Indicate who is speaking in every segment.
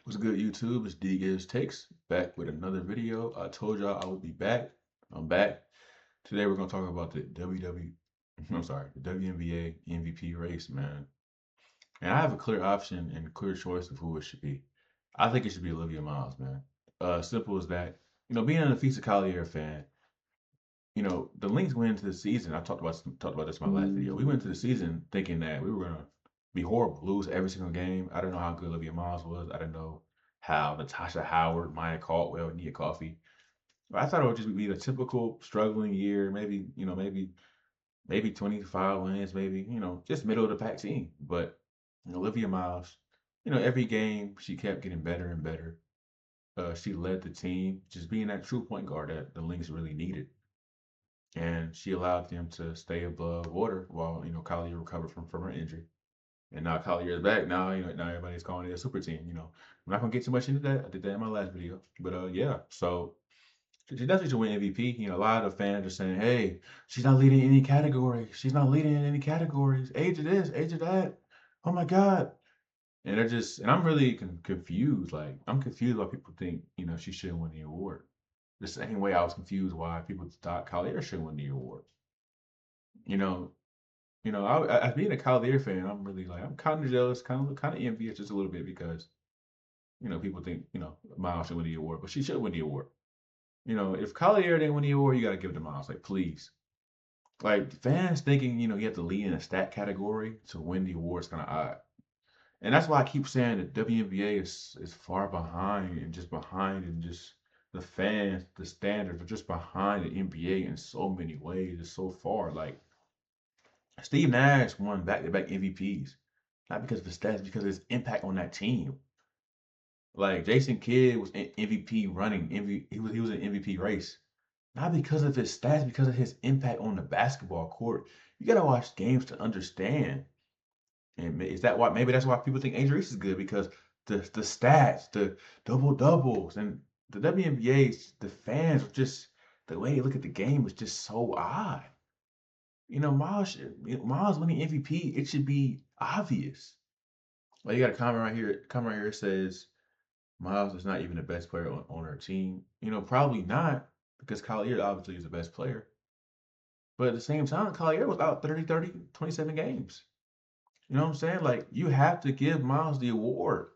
Speaker 1: What's good, YouTube? It's D Gives Takes back with another video. I told y'all I would be back. I'm back. Today we're gonna talk about the the WNBA MVP race, man. And I have a clear option and clear choice of who it should be. I think it should be Olivia Miles, man. Simple as that. Being an Afisa Collier fan, the Lynx went into the season. I talked about this in my last video. We went into the season thinking that we were gonna be horrible, lose every single game. I didn't know how good Olivia Miles was. I didn't know how Natasha Howard, Maya Caldwell, Nia Coffey. But I thought it would just be a typical struggling year. Maybe 25 wins, maybe just middle of the pack team. But Olivia Miles, every game she kept getting better and better. She led the team, just being that true point guard that the Lynx really needed, and she allowed them to stay above water while Collier recovered from her injury. And now Collier is back. Now now everybody's calling it a super team. I'm not gonna get too much into that. I did that in my last video, but yeah. So she definitely should win MVP. A lot of fans are saying, "Hey, she's not leading any category. She's not leading in any categories. Age of this, age of that. Oh my God!" And and I'm really confused. Like I'm confused why people think she shouldn't win the award. The same way I was confused why people thought Collier should win the award. You know, as being a Cavalier fan, I'm really like I'm kind of jealous, kind of envious just a little bit because people think Miles should win the award, but she should win the award. If Collier didn't win the award, you got to give it to Miles. Like please, like fans thinking you have to lead in a stat category to win the award is kind of odd, and that's why I keep saying that WNBA is far behind and just the fans, the standards are just behind the NBA in so many ways. It's so far like Steve Nash won back-to-back MVPs, not because of his stats, because of his impact on that team. Like Jason Kidd was MVP running, he was an MVP race, not because of his stats, because of his impact on the basketball court. You gotta watch games to understand. And is that why? Maybe that's why people think Angel Reese is good because the stats, the double doubles, and the WNBA's the fans are just the way they look at the game is just so odd. Miles winning MVP, it should be obvious. Like you got a comment right here. Comment right here says Miles is not even the best player on her team. Probably not because Collier obviously is the best player. But at the same time, Collier was out 27 games. You know what I'm saying? Like you have to give Miles the award.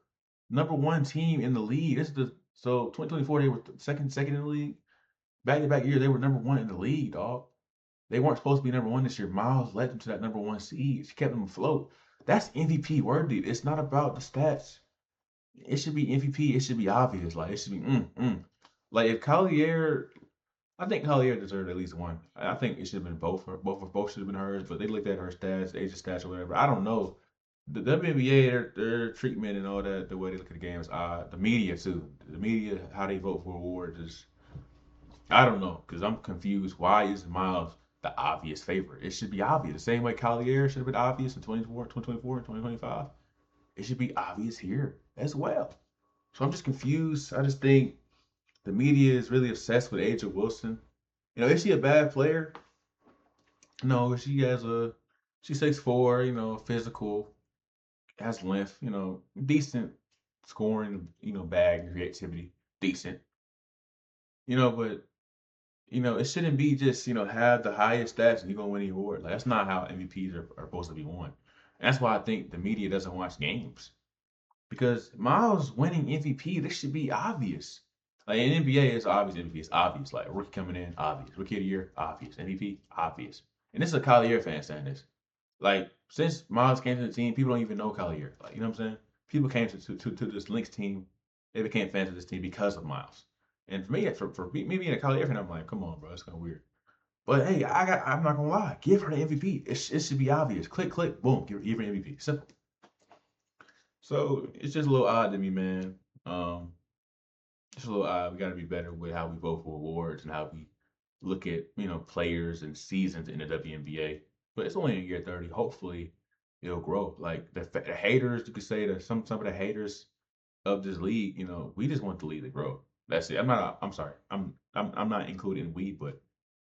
Speaker 1: Number one team in the league. This is the so 2024 they were second in the league. Back to back year they were number one in the league, dog. They weren't supposed to be number one this year. Miles led them to that number one seed. She kept them afloat. That's MVP worthy. It's not about the stats. It should be MVP. It should be obvious. Like it should be Like if Collier, I think Collier deserved at least one. I think it should have been both. Both should have been hers. But they looked at her stats, age of stats, or whatever. I don't know. The WNBA, their treatment and all that, the way they look at the game is odd. The media too. The media, how they vote for awards is I don't know because I'm confused. Why is Miles the obvious favorite? It should be obvious. The same way Collier should have been obvious in 2024 and 2025. It should be obvious here as well. So I'm just confused. I just think the media is really obsessed with Angel Wilson. Is she a bad player? No, she's 6'4", physical, has length, decent scoring, bag creativity, decent. But it shouldn't be just, have the highest stats and you're gonna win the award. Like that's not how MVPs are supposed to be won. And that's why I think the media doesn't watch games. Because Miles winning MVP, this should be obvious. Like in NBA, it's obvious MVP. It's obvious. Like rookie coming in, obvious. Rookie of the year, obvious. MVP, obvious. And this is a Collier fan saying this. Like since Miles came to the team, people don't even know Collier. Like you know what I'm saying? People came to this Lynx team. They became fans of this team because of Miles. And for me, me being a Collier fan, I'm like, come on, bro, it's kind of weird. But hey, I'm not gonna lie, give her the MVP. It should be obvious. Click, click, boom, give her MVP. Simple. So it's just a little odd to me, man. It's a little odd. We got to be better with how we vote for awards and how we look at players and seasons in the WNBA. But it's only in year 30. Hopefully, it'll grow. Like the haters, you could say that some of the haters of this league, we just want the league to grow. That's it. I'm sorry. I'm not including weed, but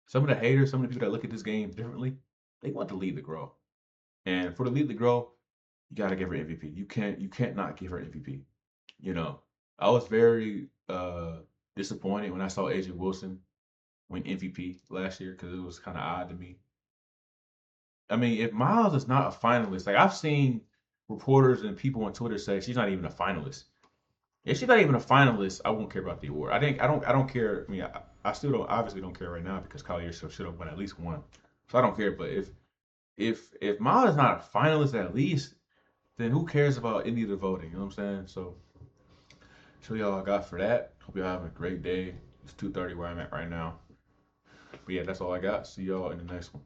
Speaker 1: some of the haters, some of the people that look at this game differently, they want the league to grow. And for the league to grow, you gotta give her MVP. You can't not give her MVP. You know, I was very disappointed when I saw AJ Wilson win MVP last year because it was kind of odd to me. I mean, if Miles is not a finalist, like I've seen reporters and people on Twitter say she's not even a finalist. If she's not even a finalist, I won't care about the award. I don't care. I mean, I still don't obviously don't care right now because Collier should have won at least one. So I don't care. But if Miles is not a finalist at least, then who cares about any of the voting? You know what I'm saying? So that's really all I got for that. Hope y'all having a great day. It's 2:30 where I'm at right now. But yeah, that's all I got. See y'all in the next one.